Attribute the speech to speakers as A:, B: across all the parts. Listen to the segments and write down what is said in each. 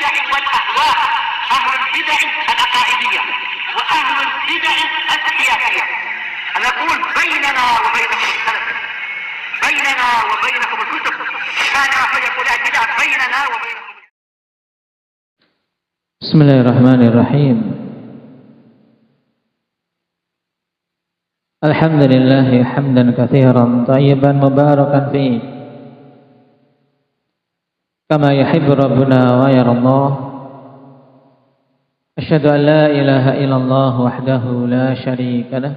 A: البدع والأهواء، أهل البدع العقائدية وأهل البدع السياسية. نقول بيننا وبينكم السلف، بيننا وبينكم الكتب، كان فيقول البدع بيننا وبينكم.
B: بسم الله الرحمن الرحيم. الحمد لله حمدا كثيرا طيبا مباركا فيه كما يحب ربنا ويرضى. أشهد أن لا إله إلا الله وحده لا شريك له،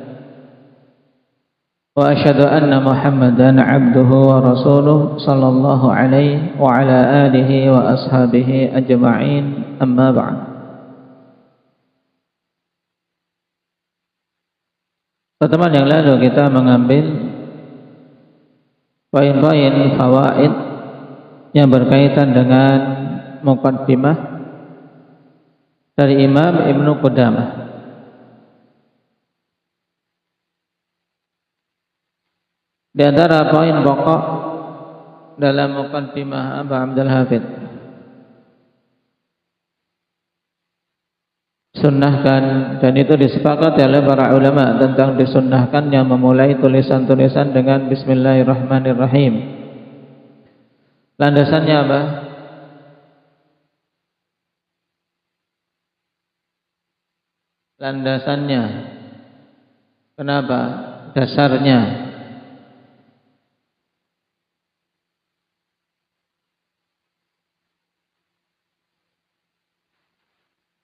B: وأشهد أن محمدا عبده ورسوله صلى الله عليه وعلى آله وأصحابه أجمعين. أما بعد. Pertemuan yang lalu kita mengambil poin-poin fawaid yang berkaitan dengan muqaddimah dari Imam Ibnu Qudamah. Di antara poin pokok dalam muqaddimah Abu Abdul Hafid, sunnahkan, dan itu disepakati oleh para ulama tentang disunnahkannya memulai tulisan-tulisan dengan Bismillahirrahmanirrahim. Landasannya apa? Landasannya. Kenapa? Dasarnya.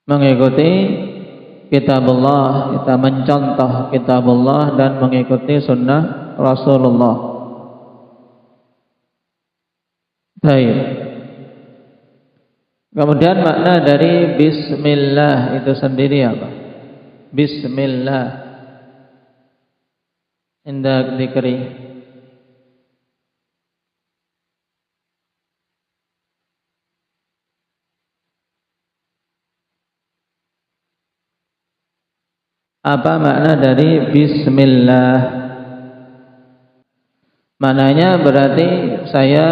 B: Mengikuti kitabullah, kita mencontoh kitabullah dan mengikuti sunnah Rasulullah. Baik. Kemudian makna dari bismillah itu sendiri apa? Bismillah inda dzikri. Apa makna dari bismillah? Maknanya berarti saya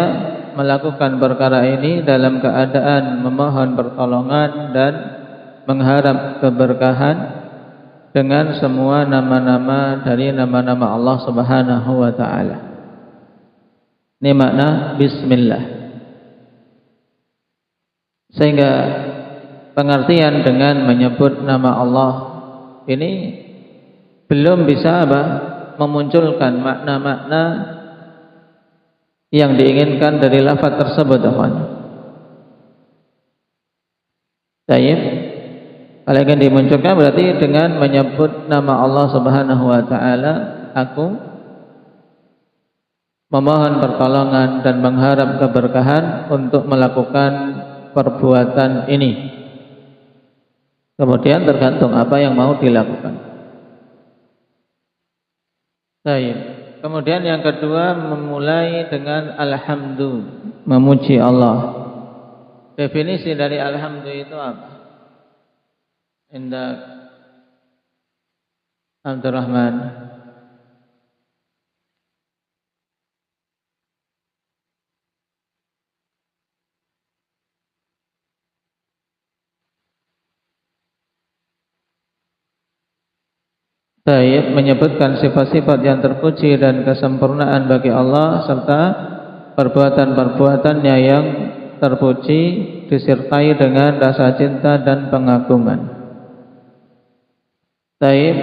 B: melakukan perkara ini dalam keadaan memohon pertolongan dan mengharap keberkahan dengan semua nama-nama dari nama-nama Allah Subhanahu wa taala. Ini makna bismillah. Sehingga pengertian dengan menyebut nama Allah ini belum bisa memunculkan makna-makna yang diinginkan dari lafaz tersebut. Baik. Kalau ingin dimunculkan berarti dengan menyebut nama Allah Subhanahu wa taala, aku memohon pertolongan dan mengharap keberkahan untuk melakukan perbuatan ini. Kemudian tergantung apa yang mau dilakukan. Baik. Kemudian yang kedua memulai dengan alhamdu, memuji Allah. Definisi dari alhamdu itu apa? Indah Abdurrahman. Baik, menyebutkan sifat-sifat yang terpuji dan kesempurnaan bagi Allah serta perbuatan-perbuatannya yang terpuji disertai dengan rasa cinta dan pengagungan. Baik,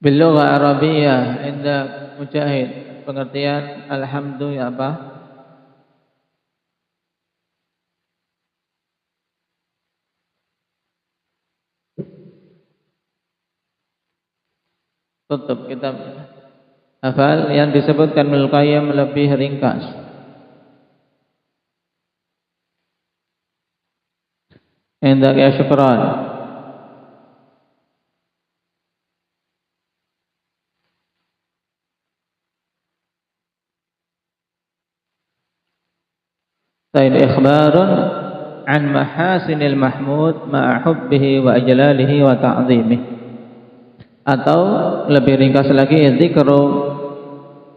B: bilughah Arabiyyah inda Mujahid, pengertian alhamdu ya apa? Tutup kitab hafal yang disebutkan Ibnu Qayyim lebih ringkas. Indak ya syukran. Taib ikhbarun an mahasinil mahmud ma'a hubbihi wa ajlalihi wa ta'zimihi. Atau lebih ringkas lagi, zikru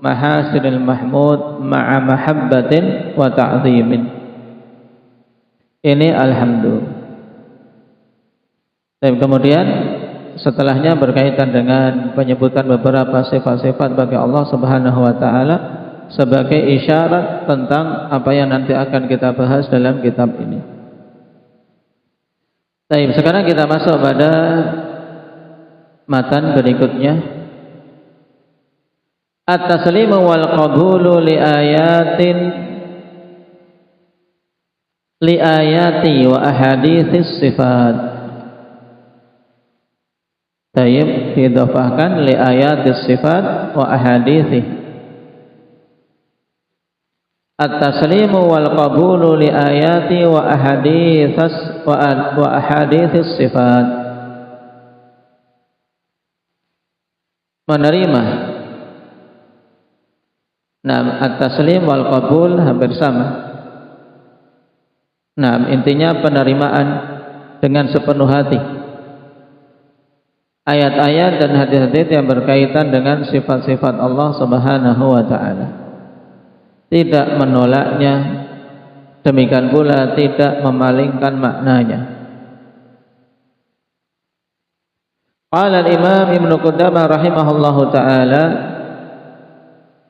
B: mahasinil mahmud ma'a mahabbatin wa ta'zimin. Ini alhamdulillah. Dan kemudian setelahnya berkaitan dengan penyebutan beberapa sifat-sifat bagi Allah Subhanahu wa taala sebagai isyarat tentang apa yang nanti akan kita bahas dalam kitab ini. Baik, sekarang kita masuk pada matan berikutnya. At-taslimu wal qabulu li ayati wa ahaditsis sifat. Tayyib diidhafahkan li ayatis sifat wa ahadithi. At-taslimu wal qabulu li ayati wa ahadithis sifat. Menerima. Nah, at-taslim wal qabul hampir sama. Nah, intinya penerimaan dengan sepenuh hati ayat-ayat dan hadis-hadis yang berkaitan dengan sifat-sifat Allah Subhanahu wa taala. Tidak menolaknya, demikian pula tidak memalingkan maknanya. Qala al-Imam Ibnu Qudamah rahimahullahu taala,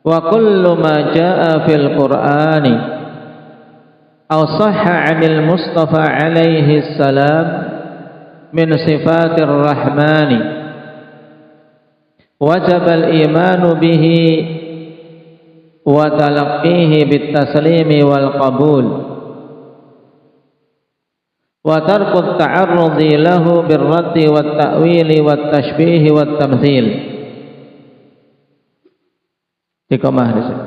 B: wa kullu ma jaa fil Qur'ani aw sahha 'anil Mustafa alaihi salam min sifatir rahmani wajib al-imanu bihi wa talaqqihi bit taslimi wal qabul wa tarku at-ta'arrudi lahu bir raddi wat ta'wili wat tashbih wat tamthil. Dikomah di sini.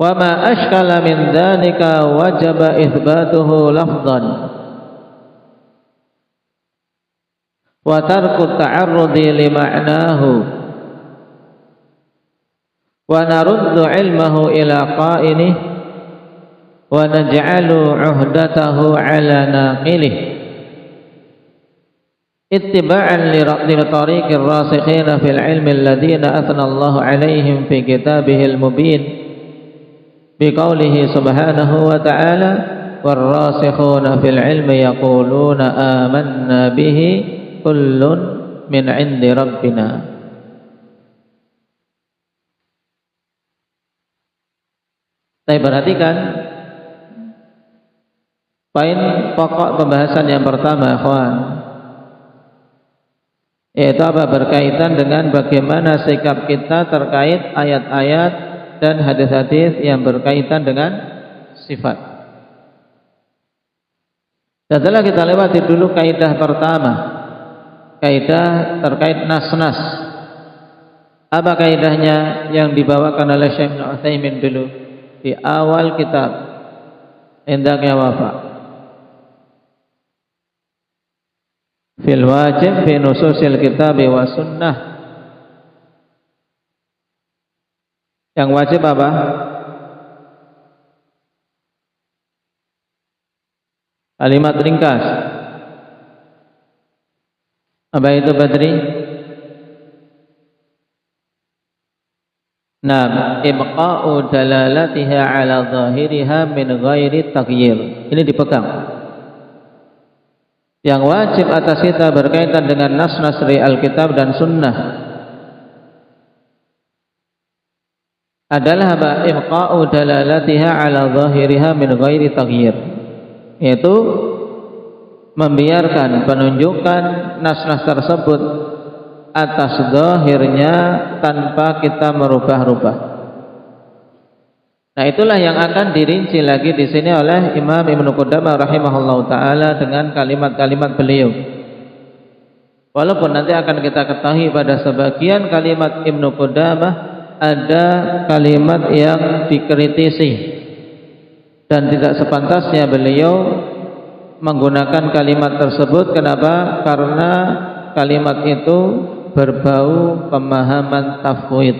B: Wa ma ashkala min dzalika wajaba itsbatuhu lafdhan wa tarku ta'arrudi li ma'nahu wa naruddu ilmahu ila qa'ilih wa naj'alu 'uhdatahu 'ala naqilih ittiba'an li tariqir rasikhina fil 'ilmi alladhina athna Allahu 'alaihim fi kitabihil mubin biqaulihi subhanahu wa ta'ala war-rasikhuna fil 'ilmi yaquluna amanna bihi kullun min 'indi rabbina. Saya perhatikan poin pokok pembahasan yang pertama, ikhwan, yaitu apa? Berkaitan dengan bagaimana sikap kita terkait ayat-ayat dan hadis-hadis yang berkaitan dengan sifat. Dan telah kita lewati dulu kaidah pertama, kaidah terkait nas-nas. Apa kaidahnya yang dibawakan oleh Syekh Ibnu Utsaimin dulu di awal kitab Indahnya Wafa? Fil wajib fi nususil kitab wa sunnah. Yang wajib apa? Kalimat ringkas. Apa itu, Badri? Naam, ibqa'u dalalatiha ala zahiriha min ghairi taghyir. Ini dipegang. Yang wajib atas kita berkaitan dengan nas-nas dari Alkitab dan Sunnah adalah apa? Ibqa'u dalalatiha ala zahiriha min ghairi taghyir, yaitu membiarkan penunjukan nas-nas tersebut atas zahirnya tanpa kita merubah-rubah. Nah, itulah yang akan dirinci lagi di sini oleh Imam Ibnu Qudamah rahimahullahu taala dengan kalimat-kalimat beliau. Walaupun nanti akan kita ketahui pada sebagian kalimat Ibnu Qudamah ada kalimat yang dikritisi dan tidak sepantasnya beliau menggunakan kalimat tersebut. Kenapa? Karena kalimat itu berbau pemahaman tafwid.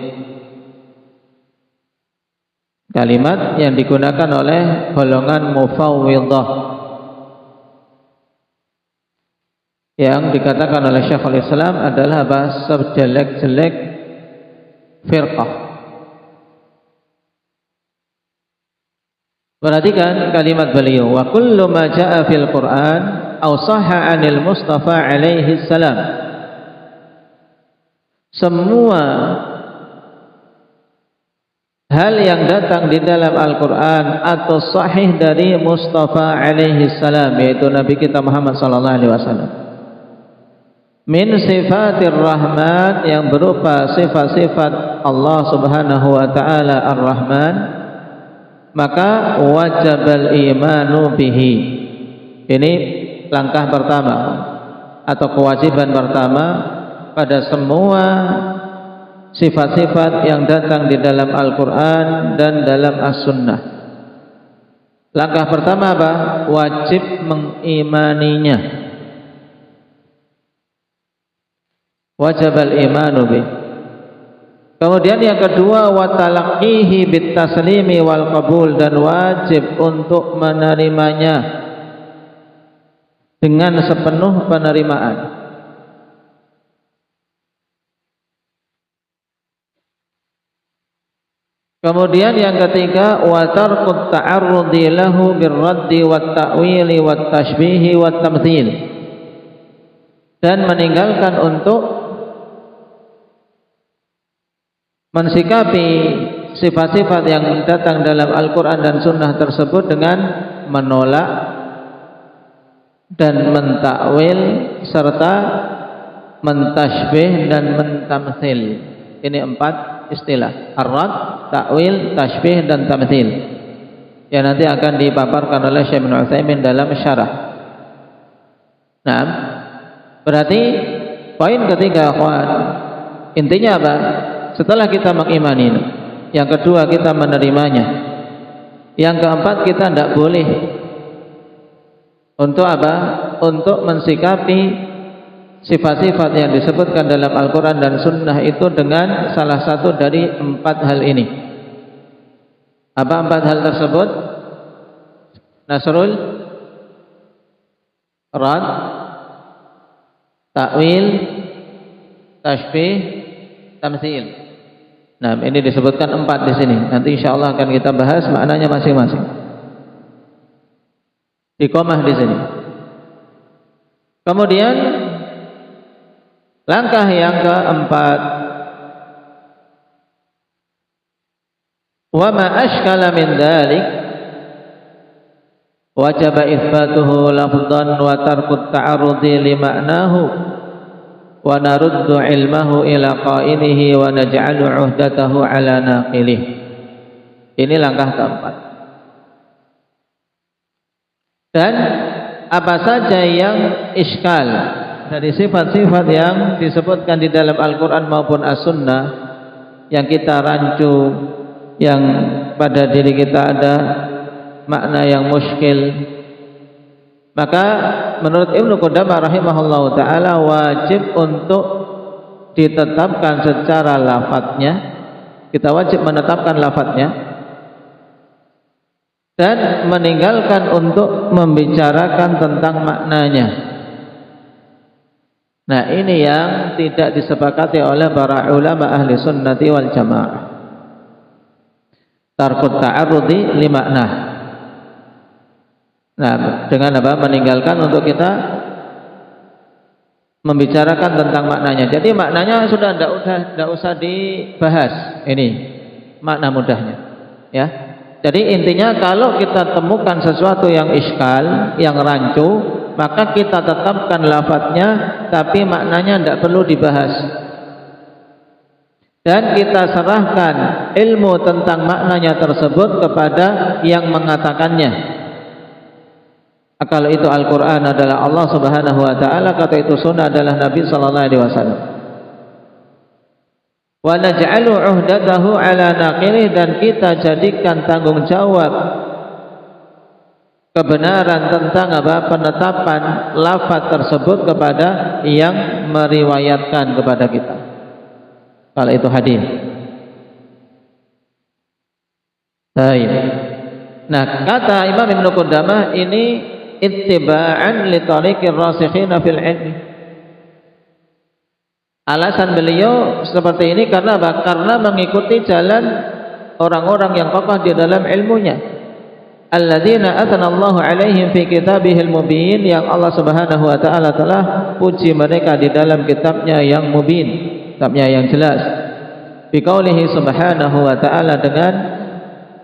B: Kalimat yang digunakan oleh golongan mufawwidhah yang dikatakan oleh Syekhul Islam adalah bahasa jelek-jelek firqah. Perhatikan kalimat beliau, wa kullu ma jaa fil Qur'an aw sahha 'anil Mustafa alaihi salam. Semua hal yang datang di dalam Al-Qur'an atau sahih dari Mustafa alaihi salam, yaitu Nabi kita Muhammad sallallahu alaihi wasallam, min sifatir rahman, yang berupa sifat-sifat Allah Subhanahu wa taala Ar-Rahman, maka wajibal imanu bihi. Ini langkah pertama atau kewajiban pertama pada semua sifat-sifat yang datang di dalam Al-Quran dan dalam As-Sunnah. Langkah pertama apa? Wajib mengimaninya. Wajibal imanu bihi. Kemudian yang kedua, wa talaqqihi bit taslimi wal qabul, dan wajib untuk menerimanya dengan sepenuh penerimaan. Kemudian yang ketiga, wa tarkut ta'arrudi lahu birraddi wat ta'wili wat tashbihi wat tamtsil, dan meninggalkan untuk mensikapi sifat-sifat yang datang dalam Al-Quran dan Sunnah tersebut dengan menolak dan mentakwil serta mentashbih dan mentamtsil. Ini 4 istilah: ar-rad, takwil, tashbih dan tamtsil, yang nanti akan dipaparkan oleh Syekh Ibnu Utsaimin dalam syarah. Nah, berarti poin ketiga, akhwan, intinya apa? Setelah kita mengimani, yang kedua kita menerimanya, yang keempat kita tidak boleh untuk apa? Untuk mensikapi sifat-sifat yang disebutkan dalam Al-Quran dan Sunnah itu dengan salah satu dari 4 hal ini. Apa 4 hal tersebut? Nasrul, rad, takwil, tashbih, tamtsil. Nah, ini disebutkan 4 di sini. Nanti insyaallah akan kita bahas maknanya masing-masing. Iqamah di sini. Kemudian langkah yang keempat, wa ma ashkala min dzalik wajib itsbatuhu lafdhan wa tarku ta'arrudi li ma'nahu wa naruddu ilmahu ila qailihi wa naj'alu 'uhdatahu ala naqilih. Ini langkah keempat. Dan apa saja yang iskal dari sifat-sifat yang disebutkan di dalam Al-Quran maupun As-Sunnah, yang kita rancu, yang pada diri kita ada makna yang muskil, maka menurut Ibnu Qudamah rahimahullahu ta'ala wajib untuk ditetapkan secara lafadznya. Kita wajib menetapkan lafadznya dan meninggalkan untuk membicarakan tentang maknanya. Nah, ini yang tidak disepakati oleh para ulama ahli sunnati wal jamaah. Tarkut ta'arrudi li makna. Nah, dengan apa? Meninggalkan untuk kita membicarakan tentang maknanya. Jadi maknanya sudah tidak usah dibahas. Ini makna mudahnya, ya. Jadi intinya kalau kita temukan sesuatu yang iskal, yang rancu, maka kita tetapkan lafadznya, tapi maknanya tidak perlu dibahas. Dan kita serahkan ilmu tentang maknanya tersebut kepada yang mengatakannya. Kalau itu Al-Quran adalah Allah Subhanahu Wa Taala, kata itu Sunnah adalah Nabi Sallallahu Alaihi Wasallam. Wa naj'alu 'uhdatahu ala naqilih, dan kita jadikan tanggung jawab kebenaran tentang apa? Penetapan lafaz tersebut kepada yang meriwayatkan kepada kita. Kalau itu hadis. Baik. Nah, kata Imam Ibnu Qudamah ini ittiba'an li tariqir rasikhina fil ilmi. Alasan beliau seperti ini karena apa? Karena mengikuti jalan orang-orang yang kokoh di dalam ilmunya. alladzina athanallahu alaihim fi kitabihil mubin, yang Allah Subhanahu wa taala telah puji mereka di dalam kitabnya yang mubin, kitabnya yang jelas. Bi qaulihi subhanahu wa taala, dengan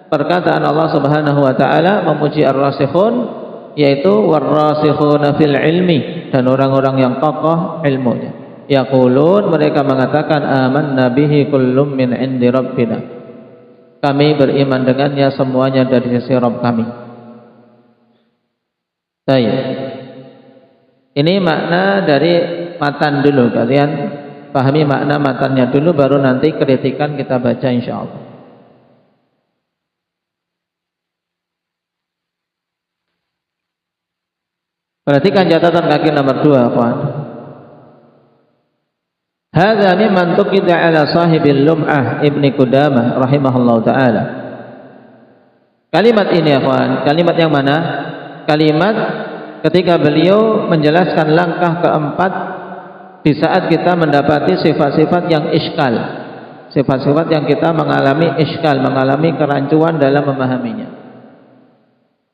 B: perkataan Allah Subhanahu wa taala memuji ar-rasikhun, yaitu war-rasikhuna fil ilmi, dan orang-orang yang kokoh ilmunya. Yaqulun, mereka mengatakan, amanna bihi kullum min indi rabbina, kami beriman dengannya semuanya dari sisi Rabb kami. Baik. Ini makna dari matan dulu, kalian pahami makna matannya dulu, baru nanti kritikan kita baca insyaallah. Perhatikan catatan kaki nomor 2, kawan. Hadza mimman tuqida ala sahibil lum'ah Ibni Qudamah rahimahullahu taala. Kalimat ini, kawan, kalimat yang mana? Kalimat ketika beliau menjelaskan langkah keempat di saat kita mendapati sifat-sifat yang iskal, sifat-sifat yang kita mengalami iskal, mengalami kerancuan dalam memahaminya.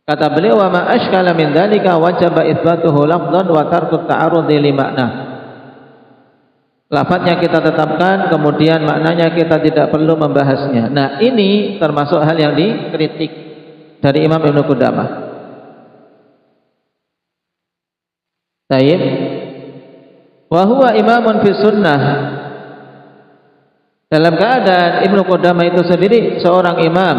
B: Kata beliau, wa ma ashkala min dzalika wajaba itsbatuhu lafdhan wa tarku ta'arudi li makna. Lafadznya kita tetapkan, kemudian maknanya kita tidak perlu membahasnya. Nah, ini termasuk hal yang dikritik dari Imam Ibnu Qudamah. Baik. Wa huwa imamun fi sunnah. Dalam keadaan Ibnu Qudamah itu sendiri seorang imam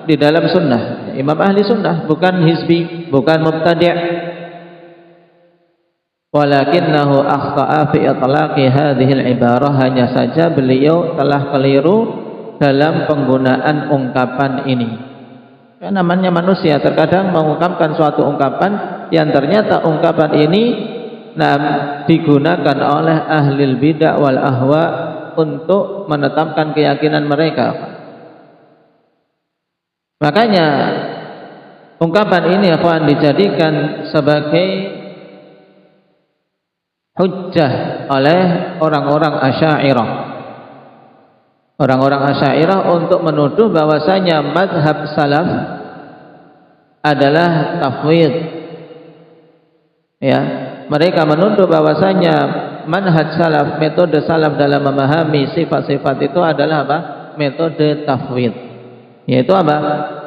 B: di dalam sunnah, imam ahli sunnah, bukan hizbi, bukan mubtadi'. Walakinnahu akhta'a fi itlaqi hadhihi al-ibarah, hanya saja beliau telah keliru dalam penggunaan ungkapan ini. Kan namanya manusia, terkadang mengungkapkan suatu ungkapan yang ternyata ungkapan ini digunakan oleh ahli bidah wal ahwa untuk menetapkan keyakinan mereka. Makanya ungkapan ini akan dijadikan sebagai hujjah oleh orang-orang Asy'ariyah. Orang-orang Asy'ariyah untuk menuduh bahwasanya mazhab salaf adalah tafwid. Ya, mereka menuduh bahwasanya manhaj salaf, metode salaf dalam memahami sifat-sifat itu adalah apa? Metode tafwid. Yaitu apa?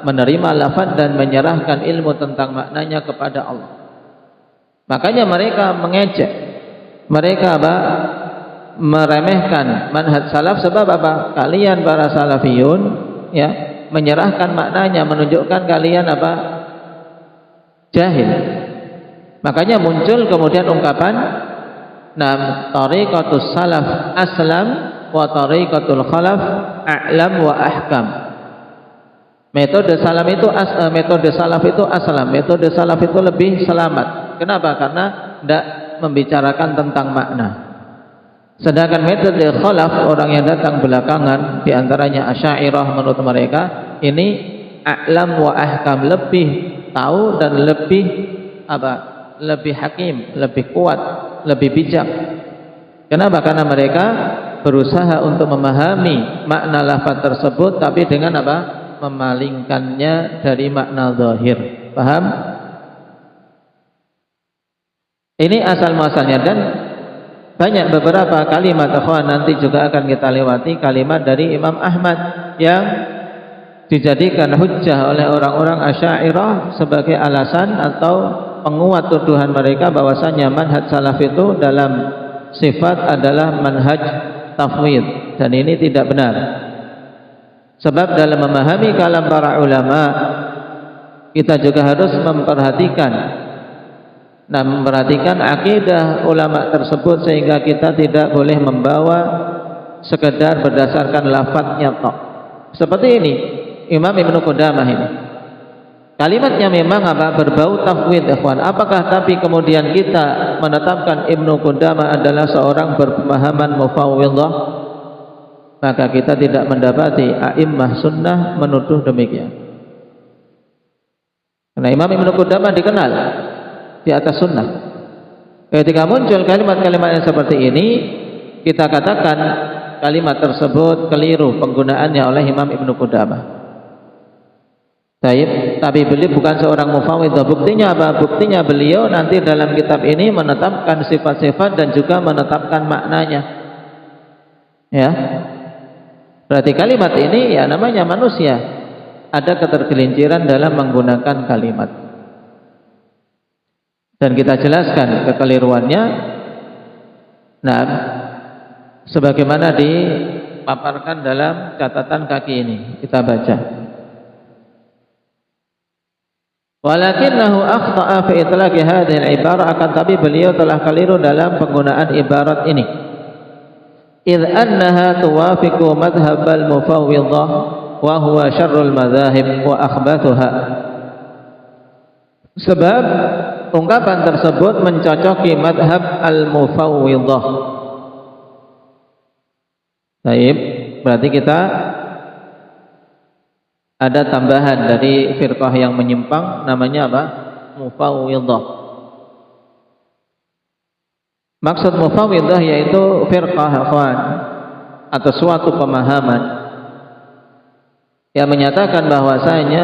B: Menerima lafaz dan menyerahkan ilmu tentang maknanya kepada Allah. Makanya mereka mengejek, mereka apa? Meremehkan manhaj salaf. Sebab apa? Kalian para salafiyun, ya, menyerahkan maknanya, menunjukkan kalian apa? Jahil. Makanya muncul kemudian ungkapan, tariqatus salaf aslam wa tariqatul khalaf a'lam wa ahkam. Metode salaf itu aslam, metode salaf itu lebih selamat. Kenapa? Karena tidak membicarakan tentang makna. Sedangkan metode khalaf, orang yang datang belakangan, diantaranya Asy'ariyah, menurut mereka ini a'lam wa ahkam, lebih tahu dan lebih apa? Lebih hakim, lebih kuat, lebih bijak. Kenapa? Karena mereka berusaha untuk memahami makna lafaz tersebut, tapi dengan apa? Memalingkannya dari makna zahir. Paham? Ini asal muasalnya. Dan banyak beberapa kalimat, akhwan, nanti juga akan kita lewati kalimat dari Imam Ahmad yang dijadikan hujjah oleh orang-orang Asy'ariyah sebagai alasan atau penguat tuduhan mereka bahwasanya manhaj salaf itu dalam sifat adalah manhaj tafwid, dan ini tidak benar. Sebab dalam memahami kalam para ulama, kita juga harus memperhatikan akidah ulama tersebut, sehingga kita tidak boleh membawa sekedar berdasarkan lafadznya tok. Seperti ini Imam Ibnu Qudamah ini, kalimatnya memang apa? Berbau tafwid, ikhwan. Apakah tapi kemudian kita menetapkan Ibnu Qudamah adalah seorang berpemahaman mufawwidhah? Maka kita tidak mendapati a'immah sunnah menuduh demikian. Karena Imam Ibnu Qudamah dikenal di atas sunnah. Ketika muncul kalimat-kalimat yang seperti ini, kita katakan kalimat tersebut keliru penggunaannya oleh Imam Ibnu Qudamah. Baik, tapi beliau bukan seorang mufawwidhah. Buktinya apa? Buktinya beliau nanti dalam kitab ini menetapkan sifat-sifat dan juga menetapkan maknanya. Ya. Berarti kalimat ini ya namanya manusia. Ada ketergelinciran dalam menggunakan kalimat. Dan kita jelaskan kekeliruannya. Nah, sebagaimana dipaparkan dalam catatan kaki ini, kita baca. Walakinahu akhta'a fi itlaqi hadhihi al-ibarah, akan tapi beliau telah keliru dalam penggunaan ibarat ini. Idh annaha tuwafiqu madhhab al-mufawwidhah wa huwa syarrul madzahib wa akhbathuha. Sebab ungkapan tersebut mencocoki madhab al-mufawwidhah. Baik, berarti kita ada tambahan dari firqah yang menyimpang, namanya apa? Mufawwidhah. Maksud mufawwidhah yaitu firqah akhwan atau suatu pemahaman yang menyatakan bahwasanya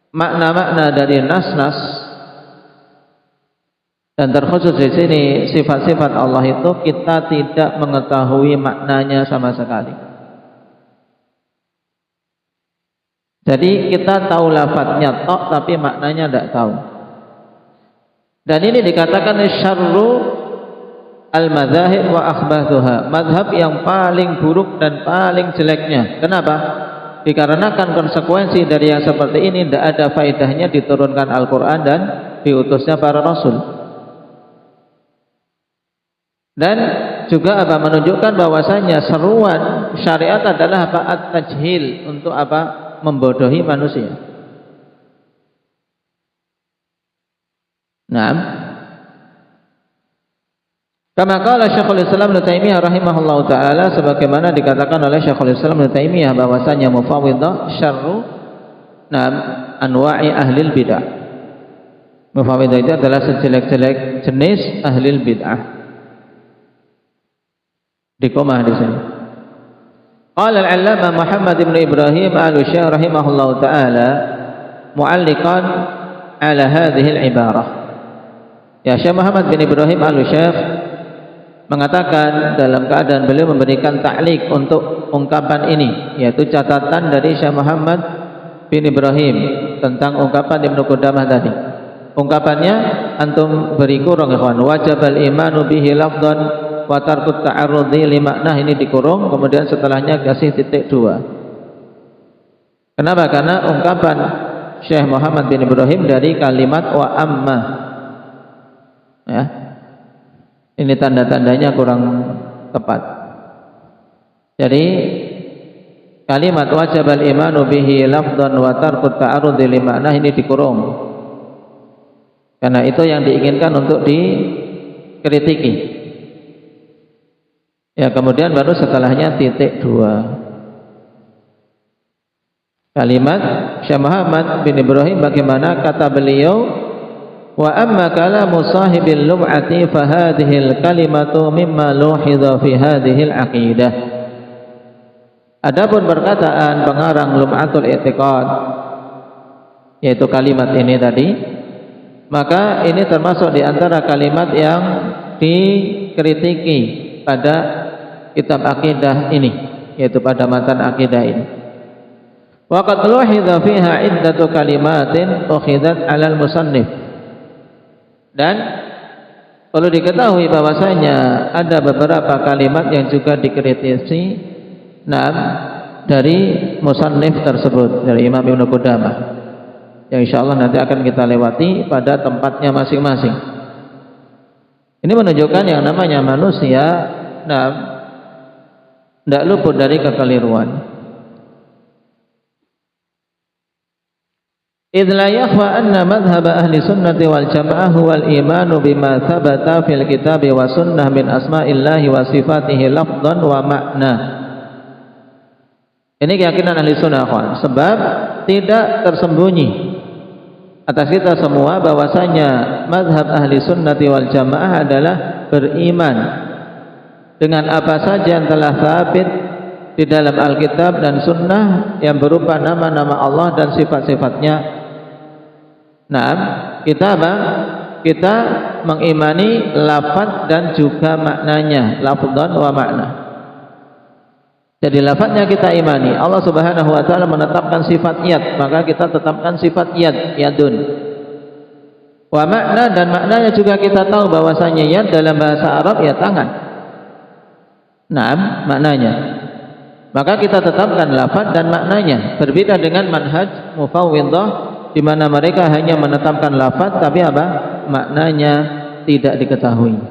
B: makna-makna dari nas-nas dan terkhusus di sini sifat-sifat Allah itu kita tidak mengetahui maknanya sama sekali. Jadi kita tahu lafadznya tok tapi maknanya tidak tahu. Dan ini dikatakan syarru al-madzahib wa akhbathuha, madhab yang paling buruk dan paling jeleknya. Kenapa? Dikarenakan konsekuensi dari yang seperti ini tidak ada faedahnya diturunkan Al-Quran dan diutusnya para Rasul. Dan juga apa? Menunjukkan bahwasanya seruan syariat adalah apa? At-tajhil, untuk apa? Membodohi manusia. Naam. Kama qala Syekhul Islam Ibnu Taimiyah rahimahullahu taala, sebagaimana dikatakan oleh Syekhul Islam Ibnu Taimiyah bahwasanya mufawwidhah syarru anwa'i ahlil bid'ah. Mufawwidhah itu adalah sejelek-jelek jenis ahlil bid'ah. Di komah di sini. Qala al-'allamah Muhammad ibn Ibrahim al-Syekh rahimahullahu taala mu'alliqan ala hadhihi al-ibarah. Ya, Syekh Muhammad bin Ibrahim al-Syekh mengatakan dalam keadaan beliau memberikan ta'liq untuk ungkapan ini, yaitu catatan dari Syekh Muhammad bin Ibrahim tentang ungkapan Ibnu Qudamah tadi. Ungkapannya antum beri kurung ikhwan, wajibal imanu bihi lafdhan wa tarkut ta'arrudhi li makna, ini dikurung, kemudian setelahnya kasih titik 2. Kenapa? Karena ungkapan Syekh Muhammad bin Ibrahim dari kalimat wa amma. Ya. Ini tanda-tandanya kurang tepat. Jadi kalimat wajibal imanu bihi lafdhan wa tarkut ta'arrudhi li makna ini dikurung. Karena itu yang diinginkan untuk dikritiki. Ya, kemudian baru setelahnya titik 2. Kalimat Syekh Muhammad bin Ibrahim, bagaimana kata beliau, wa amma kalamu sahibil lum'ati fa hadhil kalimatu mimma luhidha fi hadhil aqidah. Adapun perkataan pengarang Lum'atul I'tiqad, yaitu kalimat ini tadi, maka ini termasuk di antara kalimat yang dikritiki pada kitab akidah ini, yaitu pada matan akidah ini. Wa qad luhidha fiha iddatu kalimatin ukhidat 'alal musannif. Dan perlu diketahui bahwasanya ada beberapa kalimat yang juga dikritisi dari musannif tersebut, dari Imam Ibnu Qudamah, yang insyaallah nanti akan kita lewati pada tempatnya masing-masing. Ini menunjukkan yang namanya manusia tidak luput dari kekeliruan. Idz la yakhfa anna madhhab ahli sunnati wal jamaah huwal imanu bima thabata fil kitabi wa sunnah min asma'illahi wa sifatihi lafdhan wa makna. Ini keyakinan ahli sunnah, sebab tidak tersembunyi atas kita semua bahwasanya madhab ahli sunnati wal jamaah adalah beriman dengan apa saja yang telah sabit di dalam Alkitab dan Sunnah yang berupa nama-nama Allah dan sifat-sifatnya. Nah, kita apa? Kita mengimani lafaz dan juga maknanya, lafzan wa makna. Jadi lafaznya kita imani. Allah Subhanahu wa taala menetapkan sifat yad, maka kita tetapkan sifat yad, yadun. Wa makna, dan maknanya juga kita tahu bahwasanya yad dalam bahasa Arab ya tangan. Naam, maknanya. Maka kita tetapkan lafaz dan maknanya. Berbeda dengan manhaj mufawwidhah di mana mereka hanya menetapkan lafaz tapi apa? Maknanya tidak diketahui.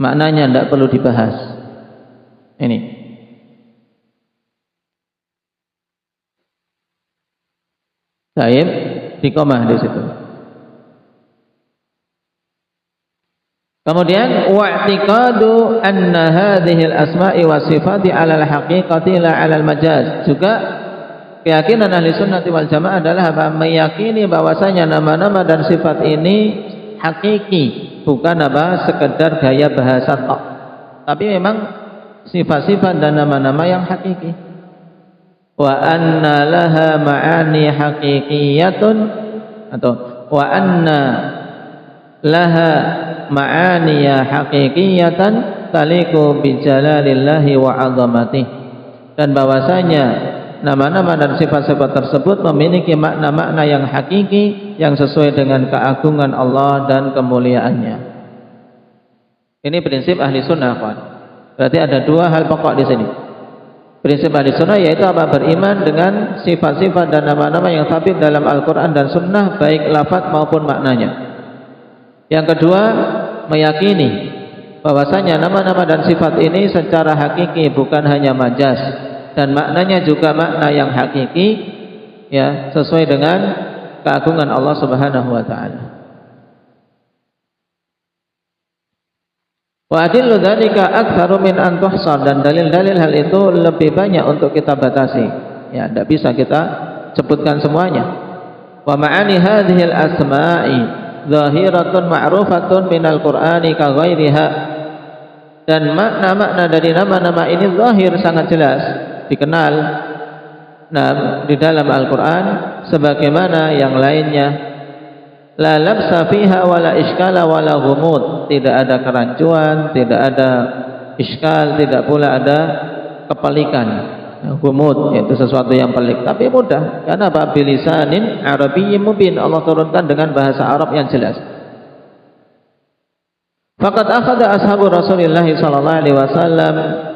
B: Maknanya tidak perlu dibahas. Ini. Baik, dikomah di situ. Kemudian wa'tiqadu anna hadhihi al-asma'i wa sifati 'ala al-haqiqati la 'ala al-majaz. Juga keyakinan ahli sunnati wal jamaah adalah apa? Meyakini bahwasanya nama-nama dan sifat ini hakiki, bukan apa? Sekedar gaya bahasa tok. Tapi memang sifat-sifat dan nama-nama yang hakiki. Wa anna laha ma'ani haqiqiyatun, atau wa anna laha ma'aniya haqiqiyatan taliku bi jalalillahi wa 'azamatihi, dan bahwasanya nama-nama dan sifat-sifat tersebut memiliki makna-makna yang hakiki yang sesuai dengan keagungan Allah dan kemuliaannya. Ini prinsip ahli sunnah, kawan. Berarti ada dua hal pokok di sini. Prinsip ahli sunnah yaitu apa? Beriman dengan sifat-sifat dan nama-nama yang sabit dalam Al-Quran dan Sunnah, baik lafaz maupun maknanya. Yang kedua, meyakini bahwasanya nama-nama dan sifat ini secara hakiki, bukan hanya majaz, dan maknanya juga makna yang hakiki, ya, sesuai dengan keagungan Allah Subhanahu wa taala. Wa adillu dzalika aktsaru min an tuhsar, dan dalil-dalil hal itu lebih banyak untuk kita batasi. Ya, tidak bisa kita sebutkan semuanya. Wa ma'ani hadhil asma'i zahiratun ma'rufatun minal Qur'ani ka ghairiha, dan makna-makna dari nama-nama ini zahir, sangat jelas, dikenal di dalam Al-Quran sebagaimana yang lainnya. La labsa fiha wala iskala wala ghumud, tidak ada kerancuan, tidak ada iskal, tidak pula ada kepelikan. Ghumud yaitu sesuatu yang pelik, tapi mudah, karena bilisanin arabiyyin mubin, Allah turunkan dengan bahasa Arab yang jelas. Faqad akhadha ashabu Rasulillah sallallahu alaihi wasallam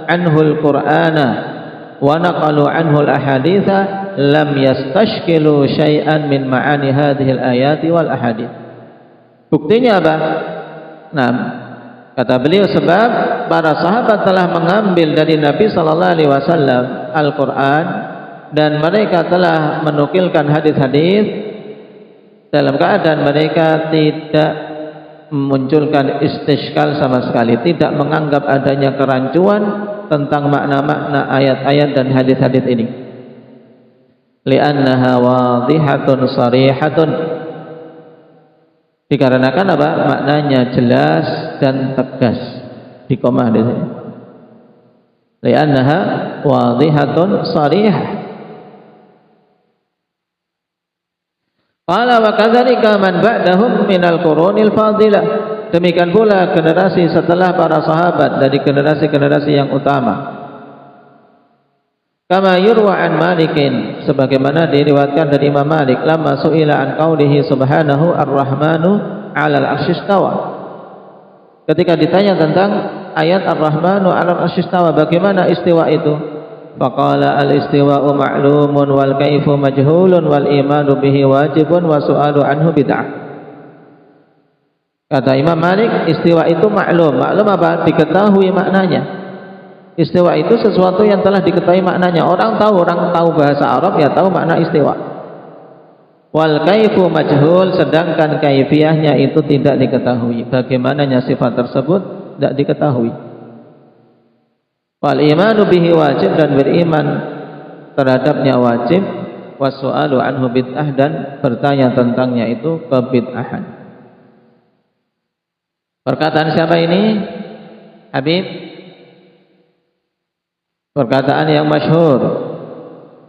B: anhul Qur'ana wa naqalu anhul ahaditha lam yastashkilu syai'an min ma'ani hadhil ayati wal ahadith. Buktinya apa? Nah, kata beliau, sebab para sahabat telah mengambil dari Nabi sallallahu alaihi wasallam Al-Qur'an, dan mereka telah menukilkan hadis-hadis dalam keadaan mereka tidak memunculkan istishkal sama sekali, tidak menganggap adanya kerancuan tentang makna-makna ayat-ayat dan hadis-hadis ini. Li'annaha wadhihatun sharihatun, dikarenakan apa? Maknanya jelas dan tegas. Di komah di sini. Li'annaha wadhihatun sharihah. Qala wa kadzalika man ba'dahum minal qurunil fadilah. Demikian pula generasi setelah para sahabat dari generasi-generasi yang utama. Kama yurwa an Malikin, sebagaimana diriwayatkan dari Imam Malik, lamma su'ila an qaulihi subhanahu ar-rahmanu 'alal 'arsy istawa. Ketika ditanya tentang ayat ar-rahmanu 'alal 'arsy istawa, bagaimana istiwa itu? Faqala al-istiwa'u ma'lumun wal kaifu majhulun wal imanu bihi wajibun wa su'alu anhu bid'ah. Kata Imam Malik, istiwa itu maklum. Maklum apa? Diketahui maknanya. Istiwa itu sesuatu yang telah diketahui maknanya. Orang tahu bahasa Arab, ya tahu makna istiwa. Wal kaifu majhul, sedangkan kaifiyahnya itu tidak diketahui. Bagaimananya sifat tersebut tidak diketahui. Wal imanu bihi wajib, dan beriman terhadapnya wajib. Wasu'alu anhu bid'ah, dan bertanya tentangnya itu kebid'ahan. Perkataan siapa ini? Habib perkataan yang masyhur,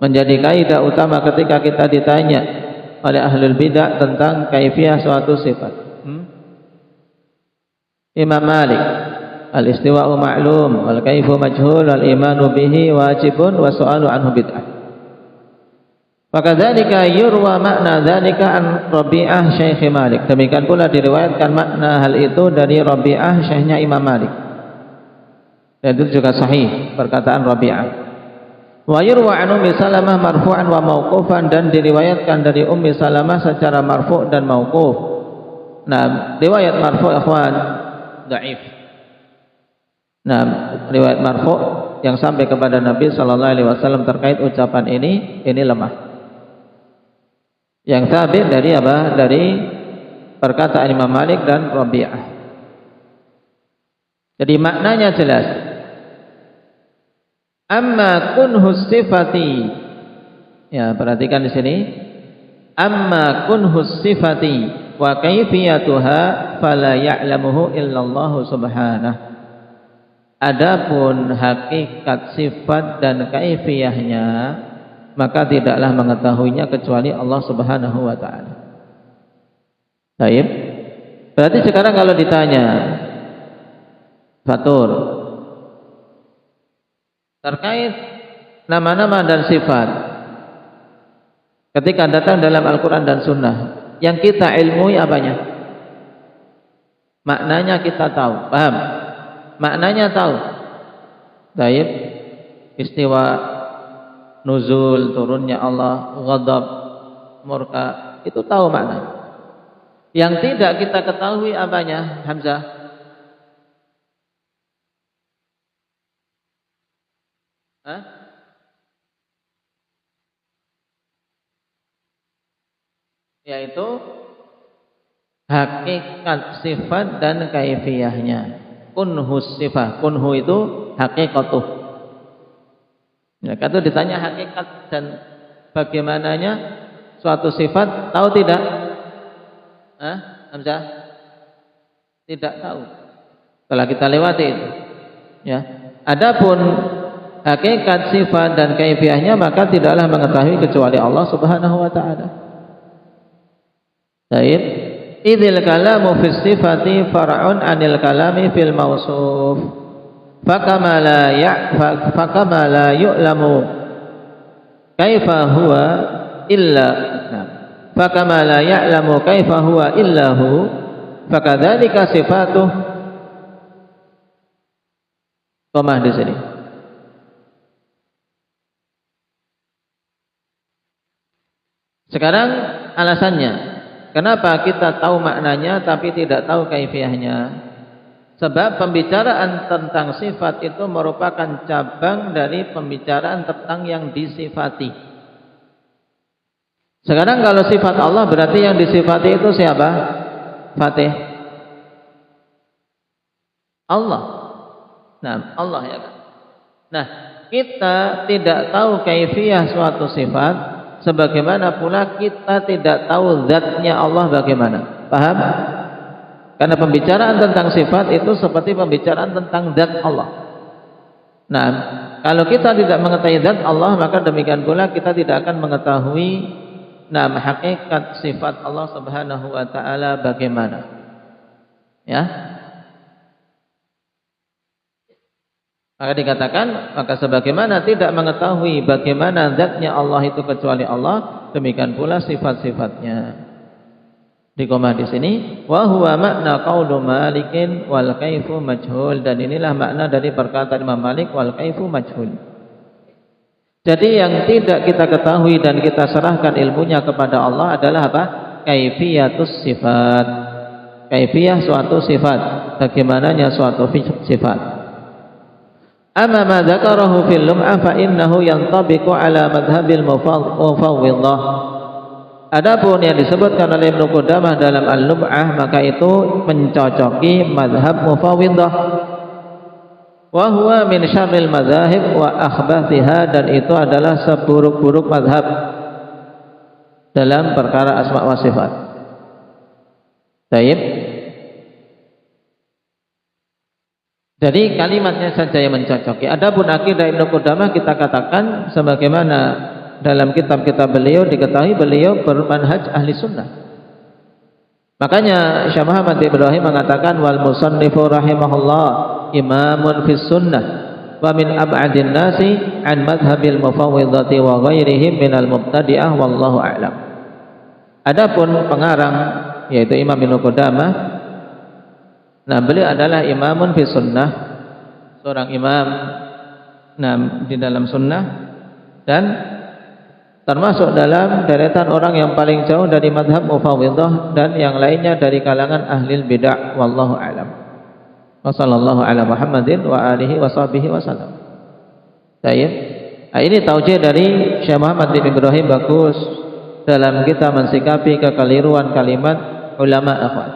B: menjadi kaidah utama ketika kita ditanya oleh ahlul bidah tentang kaifiyah suatu sifat. Imam Malik, al-istiwa'u ma'lum wal kaifu majhul wal imanu bihi wajibun wa su'alu anhu bid'ah. Fakadzalika yurwa makna dzalika an Rabi'ah Syekh Malik. Demikian pula diriwayatkan makna hal itu dari Rabi'ah syekhnya Imam Malik. Dan itu juga sahih perkataan Rabi'ah. Wa yurwa an Ummi Salamah marfu'an wa mauqufan, dan diriwayatkan dari Ummi Salamah secara marfu' dan mauquf. Nah, riwayat marfu' ikhwan dhaif. Nah, riwayat marfu' yang sampai kepada Nabi sallallahu alaihi wasallam terkait ucapan ini lemah. Yang sabit dari apa? Dari perkataan Imam Malik dan Rabi'ah. Jadi maknanya jelas. Amma kunhus sifati. Ya, perhatikan di sini. Amma kunhus sifati wa kaifiyatuha fala ya'lamuhu illallahu subhanahu. Adapun hakikat sifat dan kaifiyahnya, maka tidaklah mengetahuinya kecuali Allah Subhanahu wa taala. Baik. Berarti sekarang kalau ditanya Fatur terkait nama-nama dan sifat ketika datang dalam Al-Quran dan Sunnah, yang kita ilmui apanya? Maknanya kita tahu, paham? Maknanya tahu. Baik. Istiwa, nuzul, turunnya Allah, ghadab, murka, itu tahu makna. Yang tidak kita ketahui apanya, Hamzah? Hah? Yaitu hakikat sifat dan kaifiyahnya. Kunhus sifat, kunhu itu hakikatuh. Ya, kalau ditanya hakikat dan bagaimananya suatu sifat, tahu tidak? Hamzah? Tidak tahu. Telah kita lewati itu. Ya. Adapun hakikat sifat dan kaifiyahnya, maka tidaklah mengetahui kecuali Allah Subhanahu wa taala. Baik. Idzil kalamu fis sifati far'un 'anil kalami fil mausuf. Fakama la yu'lamu kaifa huwa illa fakama la ya'lamu kaifa huwa illahu fakadzalika sifatuh. Komah di sini. Sekarang alasannya kenapa kita tahu maknanya tapi tidak tahu kaifiyahnya? Sebab pembicaraan tentang sifat itu merupakan cabang dari pembicaraan tentang yang disifati. Sekarang kalau sifat Allah, berarti yang disifati itu siapa? Fatih. Allah. Nah, Allah ya kan. Nah, kita tidak tahu kaifiyah suatu sifat, sebagaimana pula kita tidak tahu zatnya Allah bagaimana. Paham? Karena pembicaraan tentang sifat itu seperti pembicaraan tentang zat Allah. Nah, kalau kita tidak mengetahui zat Allah, maka demikian pula kita tidak akan mengetahui hakikat sifat Allah Subhanahu wa taala bagaimana. Ya. Maka dikatakan, maka sebagaimana tidak mengetahui bagaimana zatnya Allah itu kecuali Allah, demikian pula sifat-sifatnya. Di koma di sini, wa huwa makna qaulu Malikin wal kaifu majhul, dan inilah makna dari perkataan Imam Malik wal kaifu majhul. Jadi yang tidak kita ketahui dan kita serahkan ilmunya kepada Allah adalah apa? Kaifiyatus sifat. Kaifiyah suatu sifat, bagaimananya suatu sifat. Amma ma dzakarahu fil lum'ah fa innahu yantabiqu ala madhhabil mufawwidhah. Adapun yang disebutkan oleh Ibnu Qudamah dalam Al-Lum'ah, maka itu mencocoki mazhab Mufawwidhah. Wa huwa min syarril madzahib wa akhbathiha, dan itu adalah seburuk-buruk mazhab dalam perkara asma wa sifat. Baik. Jadi kalimatnya saja yang mencocoki. Adapun akidah Ibnu Qudamah kita katakan sebagaimana dalam kitab-kitab beliau diketahui beliau bermanhaj ahli sunnah. Makanya Syekh Muhammad Ibrahim mengatakan wal musannifu rahimahullah imamun fis sunnah wa min ab'adin nasi an madhhabil mufawwidhati wa ghairihim minal mubtadi'ah wallahu a'lam. Adapun pengarang yaitu Imam Ibnu Qudamah, nah beliau adalah imamun fi sunnah, seorang imam di dalam sunnah dan termasuk dalam deretan orang yang paling jauh dari madhab mufawwidhah dan yang lainnya dari kalangan ahli bid'ah wallahu a'lam. Wa sallallahu ala Muhammadin wa alihi wa sahbihi wasallam. Baik. Nah, ini taujih dari Syekh Muhammad bin Ibrahim bagus dalam kita mensikapi kekeliruan kalimat ulama akhwat.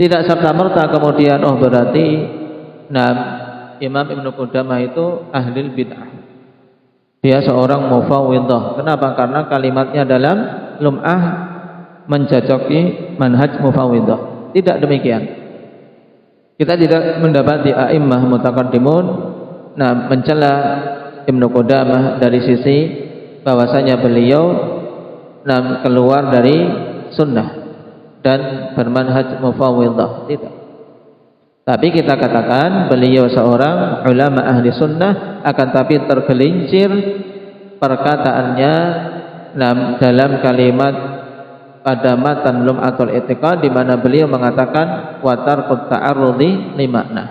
B: Tidak serta-merta kemudian berarti Imam Ibnu Qudamah itu ahli bid'ah. Dia seorang mufawwidhah. Kenapa? Karena kalimatnya dalam lum'ah mencocoki manhaj mufawwidhah. Tidak demikian. Kita tidak mendapati a'immah mutaqaddimun mencela Ibnu Qudamah dari sisi bahwasanya beliau keluar dari sunnah dan bermanhaj mufawwidhah. Tidak. Tapi kita katakan beliau seorang ulama ahli sunnah, akan tapi tergelincir perkataannya dalam kalimat pada matan Lum'atul I'tiqad di mana beliau mengatakan wa tarqut ta'arrudi li makna.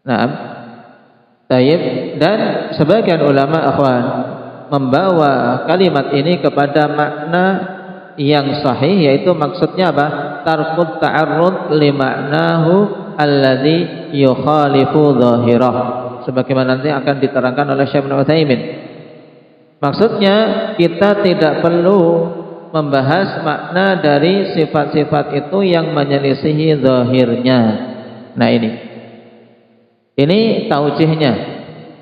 B: Naam. Tayyib. Dan sebagian ulama akhwan membawa kalimat ini kepada makna yang sahih, yaitu maksudnya apa? Tarqut ta'arrud li ma'nahu alladhi yukhalifu dhahirah, sebagaimana nanti akan diterangkan oleh Syekh Ibnu Utsaimin. Maksudnya kita tidak perlu membahas makna dari sifat-sifat itu yang menyelisihi zahirnya. Nah ini taujihnya.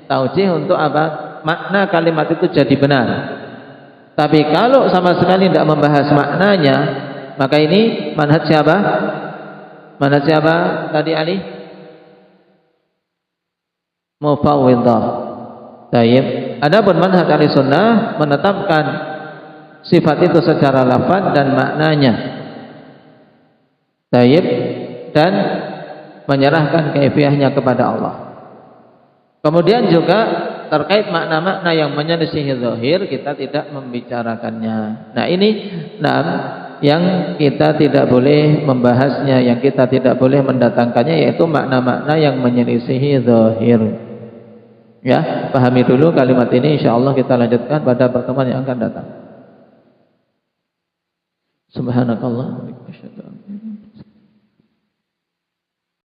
B: Taujih untuk apa? Makna kalimat itu jadi benar. Tapi kalau sama sekali tidak membahas maknanya, maka ini manhaj siapa? Manhaj siapa tadi Ali? Mufawwidhah. Baik. Adapun manhaj ahli sunnah menetapkan sifat itu secara lafaz dan maknanya. Baik. Dan menyerahkan kaifiyahnya kepada Allah. Kemudian juga terkait makna-makna yang menyelisihi zahir kita tidak membicarakannya. Nah ini yang kita tidak boleh membahasnya, yang kita tidak boleh mendatangkannya, yaitu makna-makna yang menyelisihi zahir. Ya, pahami dulu kalimat ini, insyaallah kita lanjutkan pada pertemuan yang akan datang. Subhanakallah.